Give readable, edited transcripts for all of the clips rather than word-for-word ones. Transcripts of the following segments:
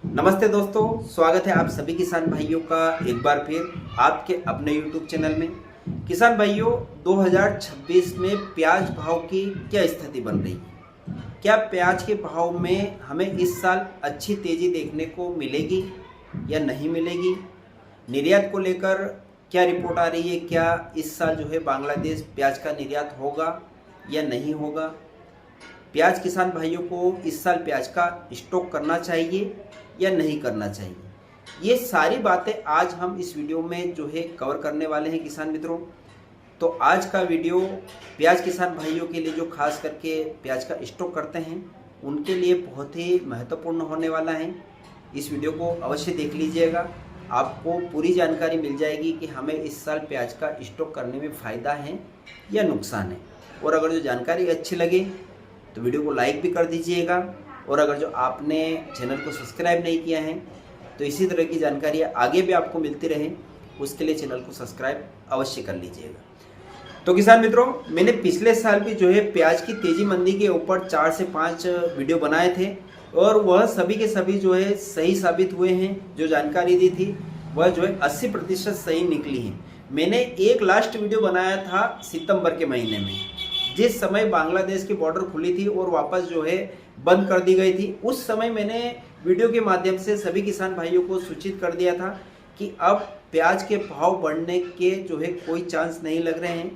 नमस्ते दोस्तों, स्वागत है आप सभी किसान भाइयों का एक बार फिर आपके अपने YouTube चैनल में। किसान भाइयों, 2026 में प्याज भाव की क्या स्थिति बन रही है? क्या प्याज के भाव में हमें इस साल अच्छी तेजी देखने को मिलेगी या नहीं मिलेगी? निर्यात को लेकर क्या रिपोर्ट आ रही है? क्या इस साल जो है बांग्लादेश प्याज का निर्यात होगा या नहीं होगा? प्याज किसान भाइयों को इस साल प्याज का स्टॉक करना चाहिए या नहीं करना चाहिए? ये सारी बातें आज हम इस वीडियो में जो है कवर करने वाले हैं किसान मित्रों। तो आज का वीडियो प्याज किसान भाइयों के लिए जो खास करके प्याज का स्टॉक करते हैं उनके लिए बहुत ही महत्वपूर्ण होने वाला है। इस वीडियो को अवश्य देख लीजिएगा, आपको पूरी जानकारी मिल जाएगी कि हमें इस साल प्याज का स्टॉक करने में फ़ायदा है या नुकसान है। और अगर जो जानकारी अच्छी लगे तो वीडियो को लाइक भी कर दीजिएगा, और अगर जो आपने चैनल को सब्सक्राइब नहीं किया है तो इसी तरह की जानकारियाँ आगे भी आपको मिलती रहे, उसके लिए चैनल को सब्सक्राइब अवश्य कर लीजिएगा। तो किसान मित्रों, मैंने पिछले साल भी जो है प्याज की तेजी मंदी के ऊपर 4 से 5 वीडियो बनाए थे, और वह सभी के सभी जो है सही साबित हुए हैं। जो जानकारी दी थी वह जो है 80% सही निकली है। मैंने एक लास्ट वीडियो बनाया था सितंबर के महीने में, जिस समय बांग्लादेश की बॉर्डर खुली थी और वापस जो है बंद कर दी गई थी। उस समय मैंने वीडियो के माध्यम से सभी किसान भाइयों को सूचित कर दिया था कि अब प्याज के भाव बढ़ने के जो है कोई चांस नहीं लग रहे हैं।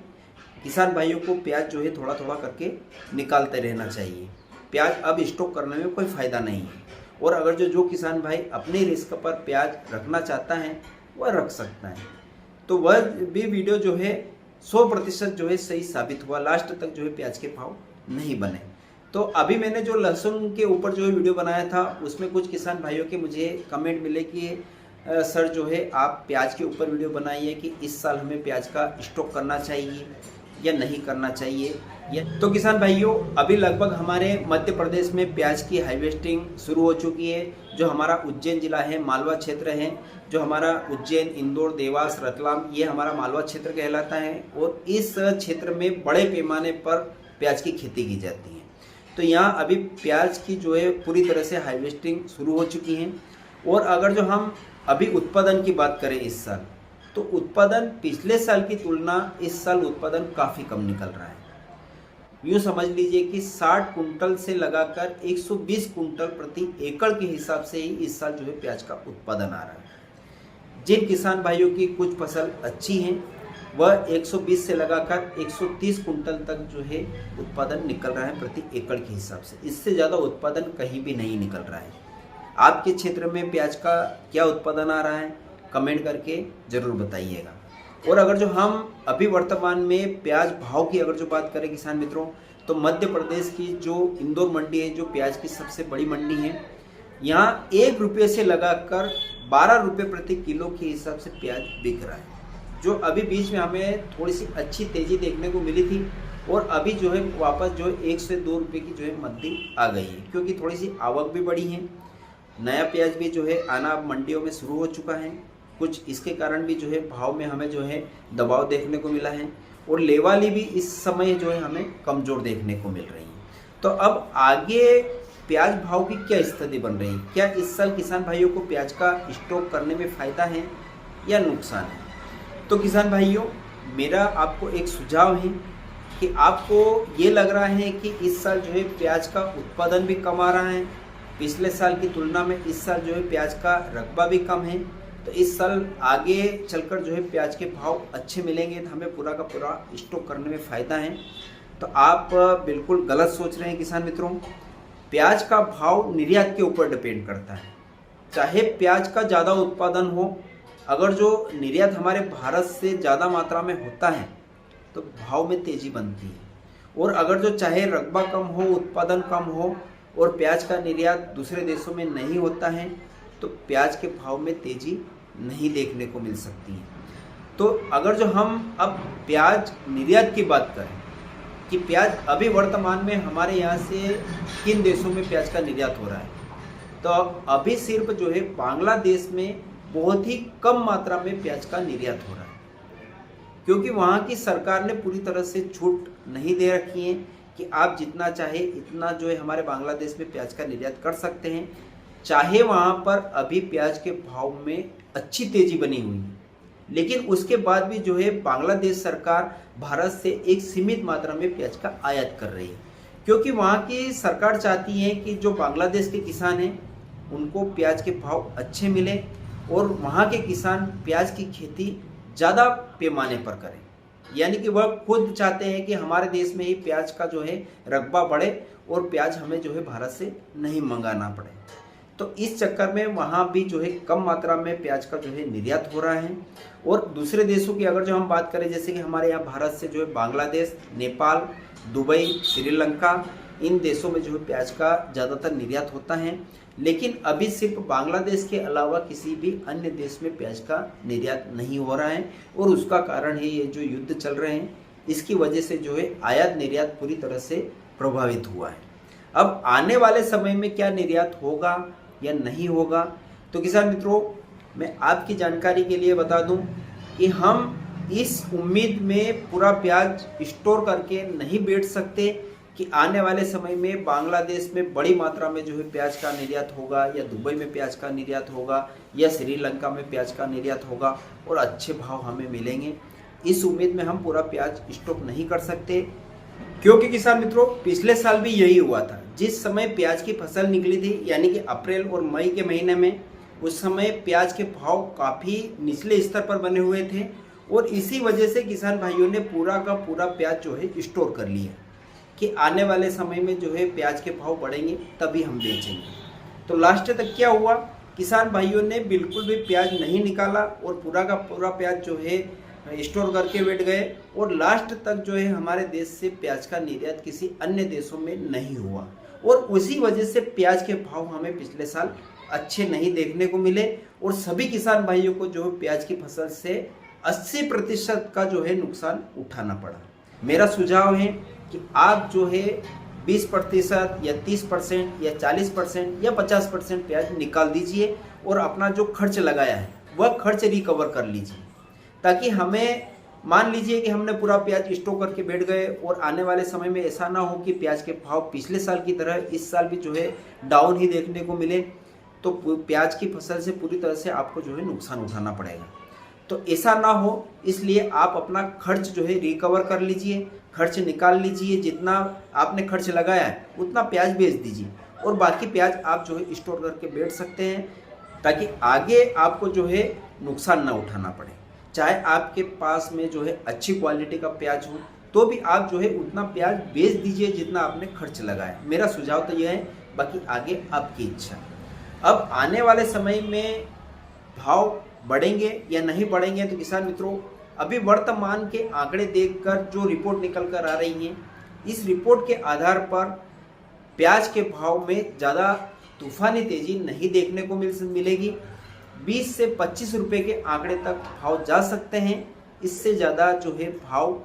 किसान भाइयों को प्याज जो है थोड़ा थोड़ा करके निकालते रहना चाहिए। प्याज अब स्टॉक करने में कोई फ़ायदा नहीं है, और अगर जो किसान भाई अपने रिस्क पर प्याज रखना चाहता है वह रख सकता है। तो वह भी वीडियो जो है 100% जो है सही साबित हुआ। लास्ट तक जो है प्याज के भाव नहीं बने। तो अभी मैंने जो लहसुन के ऊपर जो वीडियो बनाया था उसमें कुछ किसान भाइयों के मुझे कमेंट मिले कि सर जो है आप प्याज के ऊपर वीडियो बनाइए कि इस साल हमें प्याज का स्टॉक करना चाहिए या नहीं करना चाहिए। तो किसान भाइयों, अभी लगभग हमारे मध्य प्रदेश में प्याज की हार्वेस्टिंग शुरू हो चुकी है। जो हमारा उज्जैन जिला है, मालवा क्षेत्र है, जो हमारा उज्जैन, इंदौर, देवास, रतलाम, ये हमारा मालवा क्षेत्र कहलाता है, और इस क्षेत्र में बड़े पैमाने पर प्याज की खेती की जाती है। तो यहाँ अभी प्याज की जो है पूरी तरह से हार्वेस्टिंग शुरू हो चुकी है। और अगर जो हम अभी उत्पादन की बात करें इस साल, तो उत्पादन पिछले साल की तुलना इस साल उत्पादन काफ़ी कम निकल रहा है। यूँ समझ लीजिए कि 60 कुंटल से लगाकर 120 कुंटल प्रति एकड़ के हिसाब से ही इस साल जो है प्याज का उत्पादन आ रहा है। जिन किसान भाइयों की कुछ फसल अच्छी हैं वह 120 से लगाकर 130 कुंटल तक जो है उत्पादन निकल रहा है प्रति एकड़ के हिसाब से। इससे ज़्यादा उत्पादन कहीं भी नहीं निकल रहा है। आपके क्षेत्र में प्याज का क्या उत्पादन आ रहा है, कमेंट करके ज़रूर बताइएगा। और अगर जो हम अभी वर्तमान में प्याज भाव की अगर जो बात करें किसान मित्रों, तो मध्य प्रदेश की जो इंदौर मंडी है, जो प्याज की सबसे बड़ी मंडी है, यहाँ 1 रुपये से लगाकर 12 रुपये प्रति किलो के हिसाब से प्याज बिक रहा है। जो अभी बीच में हमें थोड़ी सी अच्छी तेज़ी देखने को मिली थी, और अभी जो है वापस जो है 1 से 2 रुपये की जो है मंदी आ गई है, क्योंकि थोड़ी सी आवक भी बढ़ी है। नया प्याज भी जो है आना मंडियों में शुरू हो चुका है। कुछ इसके कारण भी जो है भाव में हमें जो है दबाव देखने को मिला है, और लेवाली भी इस समय जो है हमें कमज़ोर देखने को मिल रही है। तो अब आगे प्याज भाव की क्या स्थिति बन रही है? क्या इस साल किसान भाइयों को प्याज का स्टॉक करने में फ़ायदा है या नुकसान है? तो किसान भाइयों, मेरा आपको एक सुझाव है कि आपको ये लग रहा है कि इस साल जो है प्याज का उत्पादन भी कम आ रहा है, पिछले साल की तुलना में इस साल जो है प्याज का रकबा भी कम है, तो इस साल आगे चलकर जो है प्याज के भाव अच्छे मिलेंगे तो हमें पूरा का पूरा स्टॉक करने में फ़ायदा है। तो आप बिल्कुल गलत सोच रहे हैं किसान मित्रों। प्याज का भाव निर्यात के ऊपर डिपेंड करता है। चाहे प्याज का ज़्यादा उत्पादन हो, अगर जो निर्यात हमारे भारत से ज़्यादा मात्रा में होता है तो भाव में तेज़ी बनती है, और अगर जो चाहे रकबा कम हो, उत्पादन कम हो, और प्याज का निर्यात दूसरे देशों में नहीं होता है तो प्याज के भाव में तेज़ी नहीं देखने को मिल सकती है। तो अगर जो हम अब प्याज निर्यात की बात करें कि प्याज अभी वर्तमान में हमारे यहाँ से किन देशों में प्याज का निर्यात हो रहा है, तो अभी सिर्फ जो है बांग्लादेश में बहुत ही कम मात्रा में प्याज का निर्यात हो रहा है, क्योंकि वहाँ की सरकार ने पूरी तरह से छूट नहीं दे रखी है कि आप जितना चाहे इतना जो है हमारे बांग्लादेश में प्याज का निर्यात कर सकते हैं। चाहे वहाँ पर अभी प्याज के भाव में अच्छी तेजी बनी हुई है, लेकिन उसके बाद भी जो है बांग्लादेश सरकार भारत से एक सीमित मात्रा में प्याज का आयात कर रही है, क्योंकि वहाँ की सरकार चाहती है कि जो बांग्लादेश के किसान हैं उनको प्याज के भाव अच्छे मिले और वहाँ के किसान प्याज की खेती ज़्यादा पैमाने पर करें। यानी कि वह खुद चाहते हैं कि हमारे देश में ही प्याज का जो है रकबा बढ़े और प्याज हमें जो है भारत से नहीं मंगाना पड़े। तो इस चक्कर में वहाँ भी जो है कम मात्रा में प्याज का जो है निर्यात हो रहा है। और दूसरे देशों की अगर जो हम बात करें, जैसे कि हमारे यहाँ भारत से जो है बांग्लादेश, नेपाल, दुबई, श्रीलंका, इन देशों में जो है प्याज का ज़्यादातर निर्यात होता है। लेकिन अभी सिर्फ बांग्लादेश के अलावा किसी भी अन्य देश में प्याज का निर्यात नहीं हो रहा है और उसका कारण है ये जो युद्ध चल रहे हैं, इसकी वजह से जो है आयात निर्यात पूरी तरह से प्रभावित हुआ है। अब आने वाले समय में क्या निर्यात होगा या नहीं होगा, तो किसान मित्रों मैं आपकी जानकारी के लिए बता दूं कि हम इस उम्मीद में पूरा प्याज स्टोर करके नहीं बैठ सकते कि आने वाले समय में बांग्लादेश में बड़ी मात्रा में जो है प्याज का निर्यात होगा या दुबई में प्याज का निर्यात होगा या श्रीलंका में प्याज का निर्यात होगा और अच्छे भाव हमें मिलेंगे। इस उम्मीद में हम पूरा प्याज स्टॉक नहीं कर सकते, क्योंकि किसान मित्रों पिछले साल भी यही हुआ था। जिस समय प्याज की फसल निकली थी यानी कि अप्रैल और मई के महीने में, उस समय प्याज के भाव काफ़ी निचले स्तर पर बने हुए थे और इसी वजह से किसान भाइयों ने पूरा का पूरा प्याज जो है स्टोर कर लिया कि आने वाले समय में जो है प्याज के भाव बढ़ेंगे तभी हम बेचेंगे। तो लास्ट तक क्या हुआ, किसान भाइयों ने बिल्कुल भी प्याज नहीं निकाला और पूरा का पूरा प्याज जो है स्टोर करके बैठ गए और लास्ट तक जो है हमारे देश से प्याज का निर्यात किसी अन्य देशों में नहीं हुआ और उसी वजह से प्याज के भाव हमें पिछले साल अच्छे नहीं देखने को मिले और सभी किसान भाइयों को जो है प्याज की फसल से 80% का जो है नुकसान उठाना पड़ा। मेरा सुझाव है कि आप जो है 20% या 30% या 40% या 50% प्याज निकाल दीजिए और अपना जो खर्च लगाया है वह खर्च रिकवर कर लीजिए, ताकि हमें मान लीजिए कि हमने पूरा प्याज स्टोर करके बैठ गए और आने वाले समय में ऐसा ना हो कि प्याज के भाव पिछले साल की तरह इस साल भी जो है डाउन ही देखने को मिले, तो प्याज की फसल से पूरी तरह से आपको जो है नुकसान उठाना पड़ेगा। तो ऐसा ना हो, इसलिए आप अपना खर्च जो है रिकवर कर लीजिए, खर्च निकाल लीजिए, जितना आपने खर्च लगाया है उतना प्याज बेच दीजिए और बाकी प्याज आप जो है स्टोर करके बैठ सकते हैं, ताकि आगे आपको जो है नुकसान ना उठाना पड़े। चाहे आपके पास में जो है अच्छी क्वालिटी का प्याज हो तो भी आप जो है उतना प्याज बेच दीजिए जितना आपने खर्च लगाया। मेरा सुझाव तो यह है, बाकी आगे आपकी इच्छा। अब आने वाले समय में भाव बढ़ेंगे या नहीं बढ़ेंगे, तो किसान मित्रों अभी वर्तमान के आंकड़े देखकर जो रिपोर्ट निकल कर आ रही है, इस रिपोर्ट के आधार पर प्याज के भाव में ज़्यादा तूफानी तेजी नहीं देखने को मिलेगी। 20 से 25 रुपये के आंकड़े तक भाव जा सकते हैं, इससे ज़्यादा जो है भाव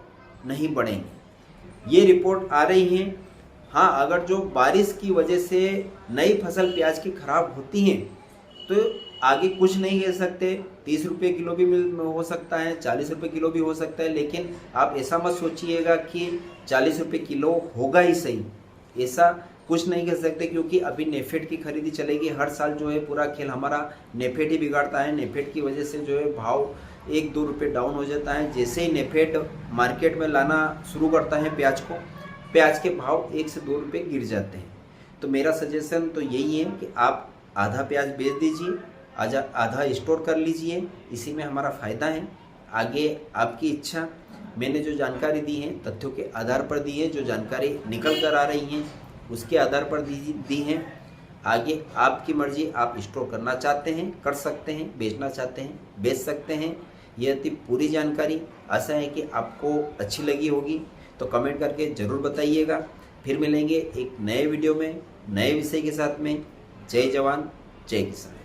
नहीं बढ़ेंगे, ये रिपोर्ट आ रही है। हाँ, अगर जो बारिश की वजह से नई फसल प्याज की खराब होती हैं तो आगे कुछ नहीं कह सकते, 30 रुपये किलो भी हो सकता है, 40 रुपये किलो भी हो सकता है, लेकिन आप ऐसा मत सोचिएगा कि 40 रुपये किलो होगा ही सही, ऐसा कुछ नहीं कह सकते, क्योंकि अभी नेफेड की खरीदी चलेगी। हर साल जो है पूरा खेल हमारा नेफेड ही बिगाड़ता है। नेफेड की वजह से जो है भाव 1-2 रुपये डाउन हो जाता है। जैसे ही नेफेड मार्केट में लाना शुरू करता है प्याज को, प्याज के भाव 1 से 2 रुपये गिर जाते हैं। तो मेरा सजेशन तो यही है कि आप आधा प्याज बेच दीजिए, आधा स्टोर कर लीजिए, इसी में हमारा फ़ायदा है। आगे आपकी इच्छा। मैंने जो जानकारी दी है तथ्यों के आधार पर दी है, जो जानकारी निकल कर आ रही हैं उसके आधार पर दी हैं। आगे आपकी मर्जी, आप स्टोर करना चाहते हैं कर सकते हैं, बेचना चाहते हैं बेच सकते हैं। यह थी पूरी जानकारी। आशा है कि आपको अच्छी लगी होगी, तो कमेंट करके ज़रूर बताइएगा। फिर मिलेंगे एक नए वीडियो में नए विषय के साथ में। जय जवान जय किसान।